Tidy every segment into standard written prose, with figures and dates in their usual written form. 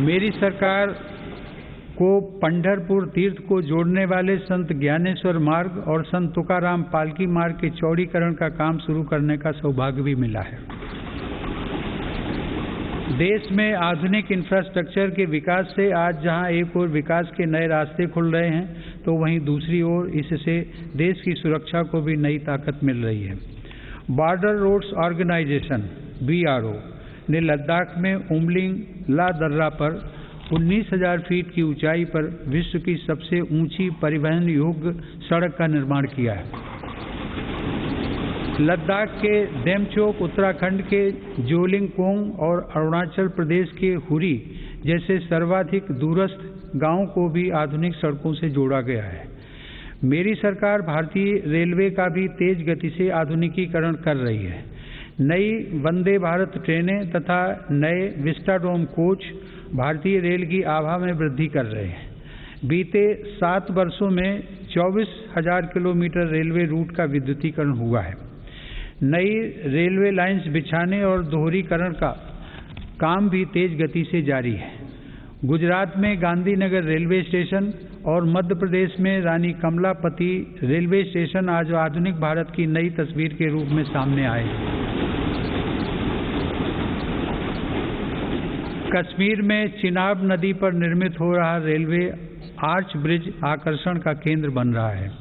मेरी सरकार को पंढरपुर तीर्थ को जोड़ने वाले संत ज्ञानेश्वर मार्ग और संत तुकाराम पालकी मार्ग के चौड़ीकरण का काम शुरू करने का सौभाग्य भी मिला है। देश में आधुनिक इंफ्रास्ट्रक्चर के विकास से आज जहां एक ओर विकास के नए रास्ते खुल रहे हैं, तो वहीं दूसरी ओर इससे देश की सुरक्षा को भी नई ताकत मिल रही है। बॉर्डर रोड्स ऑर्गेनाइजेशन BRO ने लद्दाख में उमलिंग ला दर्रा पर 19,000 फीट की ऊंचाई पर विश्व की सबसे ऊंची परिवहन योग्य सड़क का निर्माण किया है। लद्दाख के डेमचोक, उत्तराखंड के जोलिंगकोंग और अरुणाचल प्रदेश के हुरी जैसे सर्वाधिक दूरस्थ गांवों को भी आधुनिक सड़कों से जोड़ा गया है। मेरी सरकार भारतीय रेलवे का भी तेज गति से आधुनिकीकरण कर रही है। नई वंदे भारत ट्रेनें तथा नए विस्टाडोम कोच भारतीय रेल की आभा में वृद्धि कर रहे हैं। बीते 7 वर्षों में 24,000 किलोमीटर रेलवे रूट का विद्युतीकरण हुआ है। नई रेलवे लाइंस बिछाने और दोहरीकरण का काम भी तेज गति से जारी है। गुजरात में गांधीनगर रेलवे स्टेशन और मध्य प्रदेश में रानी कमलापति रेलवे स्टेशन आज आधुनिक भारत की नई तस्वीर के रूप में सामने आए हैं। कश्मीर में चिनाब नदी पर निर्मित हो रहा रेलवे आर्च ब्रिज आकर्षण का केंद्र बन रहा है।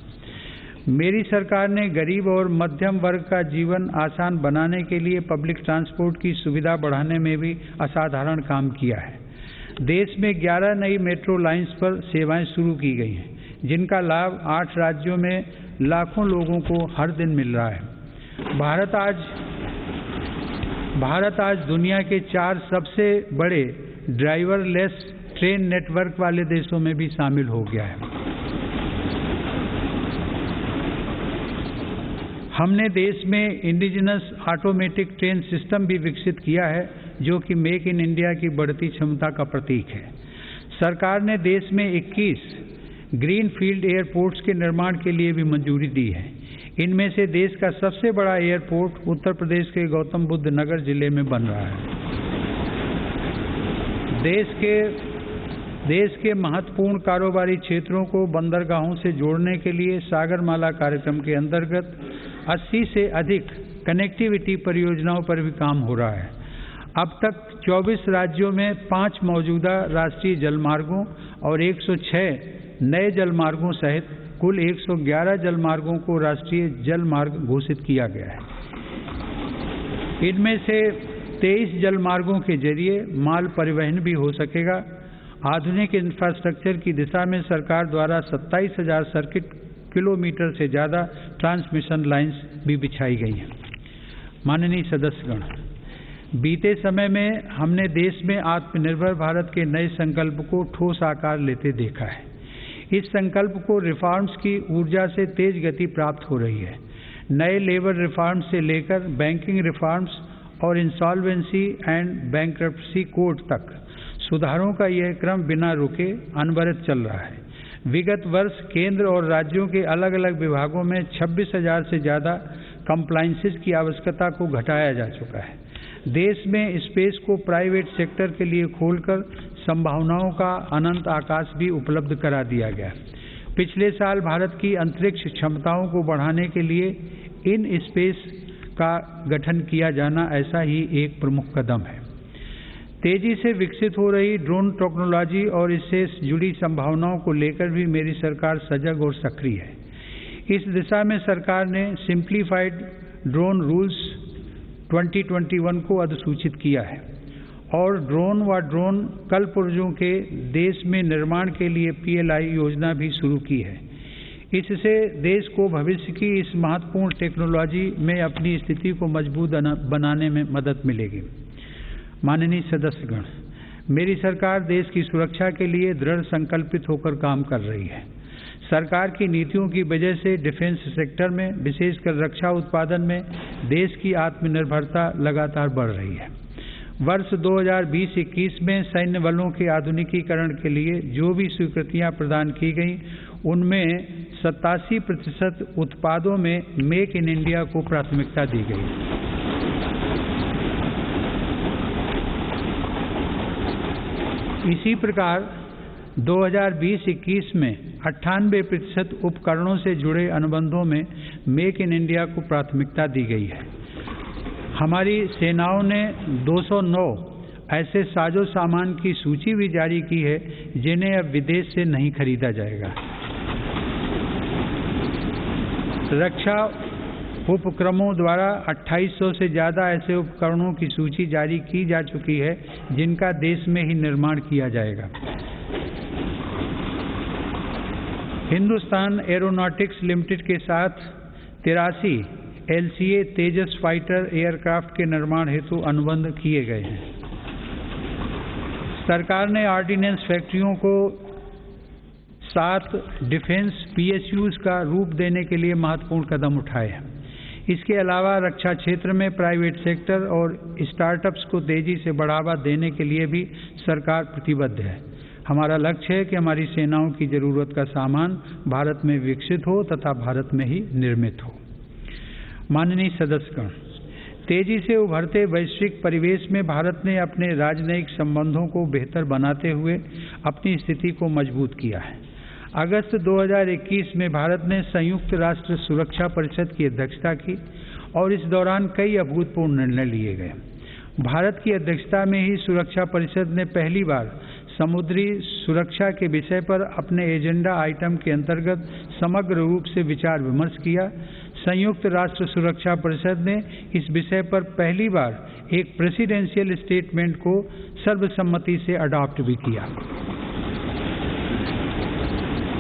मेरी सरकार ने गरीब और मध्यम वर्ग का जीवन आसान बनाने के लिए पब्लिक ट्रांसपोर्ट की सुविधा बढ़ाने में भी असाधारण काम किया है। देश में 11 नई मेट्रो लाइंस पर सेवाएं शुरू की गई हैं, जिनका लाभ 8 राज्यों में लाखों लोगों को हर दिन मिल रहा है। भारत आज दुनिया के 4 सबसे बड़े ड्राइवरलेस ट्रेन नेटवर्क वाले देशों में भी शामिल हो गया है। हमने देश में इंडिजिनस ऑटोमेटिक ट्रेन सिस्टम भी विकसित किया है, जो कि मेक इन इंडिया की बढ़ती क्षमता का प्रतीक है। सरकार ने देश में 21 ग्रीन फील्ड एयरपोर्ट्स के निर्माण के लिए भी मंजूरी दी है। इनमें से देश का सबसे बड़ा एयरपोर्ट उत्तर प्रदेश के गौतम बुद्ध नगर जिले में बन रहा है। देश के महत्वपूर्ण कारोबारी क्षेत्रों को बंदरगाहों से जोड़ने के लिए सागरमाला कार्यक्रम के अंतर्गत 80 से अधिक कनेक्टिविटी परियोजनाओं पर भी काम हो रहा है। अब तक 24 राज्यों में 5 मौजूदा राष्ट्रीय जलमार्गों और 106 नए जलमार्गों सहित कुल 111 जलमार्गों को राष्ट्रीय जलमार्ग घोषित किया गया है। इनमें से 23 जलमार्गों के जरिए माल परिवहन भी हो सकेगा। आधुनिक इंफ्रास्ट्रक्चर की दिशा में सरकार द्वारा 27,000 सर्किट किलोमीटर से ज़्यादा ट्रांसमिशन लाइन्स भी बिछाई गई हैं। माननीय सदस्यगण, बीते समय में हमने देश में आत्मनिर्भर भारत के नए संकल्प को ठोस आकार लेते देखा है। इस संकल्प को रिफॉर्म्स की ऊर्जा से तेज गति प्राप्त हो रही है। नए लेबर रिफॉर्म्स से लेकर बैंकिंग रिफॉर्म्स और इंसॉल्वेंसी एंड बैंक्रप्सी कोड तक सुधारों का यह क्रम बिना रुके अनवरत चल रहा है। विगत वर्ष केंद्र और राज्यों के अलग अलग विभागों में 26,000 से ज़्यादा कंप्लायंसेस की आवश्यकता को घटाया जा चुका है। देश में स्पेस को प्राइवेट सेक्टर के लिए खोलकर संभावनाओं का अनंत आकाश भी उपलब्ध करा दिया गया। पिछले साल भारत की अंतरिक्ष क्षमताओं को बढ़ाने के लिए इन स्पेस का गठन किया जाना ऐसा ही एक प्रमुख कदम है। तेजी से विकसित हो रही ड्रोन टेक्नोलॉजी और इससे जुड़ी संभावनाओं को लेकर भी मेरी सरकार सजग और सक्रिय है। इस दिशा में सरकार ने सिंप्लीफाइड ड्रोन रूल्स 2021 को अधिसूचित किया है और ड्रोन व ड्रोन कलपुर्जों के देश में निर्माण के लिए PLI योजना भी शुरू की है। इससे देश को भविष्य की इस महत्वपूर्ण टेक्नोलॉजी में अपनी स्थिति को मजबूत बनाने में मदद मिलेगी। माननीय सदस्यगण, मेरी सरकार देश की सुरक्षा के लिए दृढ़ संकल्पित होकर काम कर रही है। सरकार की नीतियों की वजह से डिफेंस सेक्टर में, विशेषकर रक्षा उत्पादन में देश की आत्मनिर्भरता लगातार बढ़ रही है। वर्ष 2020-21 में सैन्य बलों के आधुनिकीकरण के लिए जो भी स्वीकृतियां प्रदान की गईं, उनमें 87% उत्पादों में मेक इन इंडिया को प्राथमिकता दी गई। इसी प्रकार 2020-21 में 98% उपकरणों से जुड़े अनुबंधों में मेक इन इंडिया को प्राथमिकता दी गई है। हमारी सेनाओं ने 209 ऐसे साजो सामान की सूची भी जारी की है जिन्हें अब विदेश से नहीं खरीदा जाएगा। रक्षा उपक्रमों द्वारा 2800 से ज़्यादा ऐसे उपकरणों की सूची जारी की जा चुकी है जिनका देश में ही निर्माण किया जाएगा। हिंदुस्तान एरोनॉटिक्स लिमिटेड के साथ 83 LCA तेजस फाइटर एयरक्राफ्ट के निर्माण हेतु अनुबंध किए गए हैं। सरकार ने ऑर्डिनेंस फैक्ट्रियों को 7 डिफेंस PSUs का रूप देने के लिए महत्वपूर्ण कदम उठाए हैं। इसके अलावा रक्षा क्षेत्र में प्राइवेट सेक्टर और स्टार्टअप्स को तेजी से बढ़ावा देने के लिए भी सरकार प्रतिबद्ध है। हमारा लक्ष्य है कि हमारी सेनाओं की जरूरत का सामान भारत में विकसित हो तथा भारत में ही निर्मित हो। माननीय सदस्यगण, तेजी से उभरते वैश्विक परिवेश में भारत ने अपने राजनयिक संबंधों को बेहतर बनाते हुए अपनी स्थिति को मजबूत किया है। अगस्त 2021 में भारत ने संयुक्त राष्ट्र सुरक्षा परिषद की अध्यक्षता की और इस दौरान कई अभूतपूर्व निर्णय लिए गए। भारत की अध्यक्षता में ही सुरक्षा परिषद ने पहली बार समुद्री सुरक्षा के विषय पर अपने एजेंडा आइटम के अंतर्गत समग्र रूप से विचार विमर्श किया। संयुक्त राष्ट्र सुरक्षा परिषद ने इस विषय पर पहली बार एक प्रेसिडेंशियल स्टेटमेंट को सर्वसम्मति से अडॉप्ट भी किया।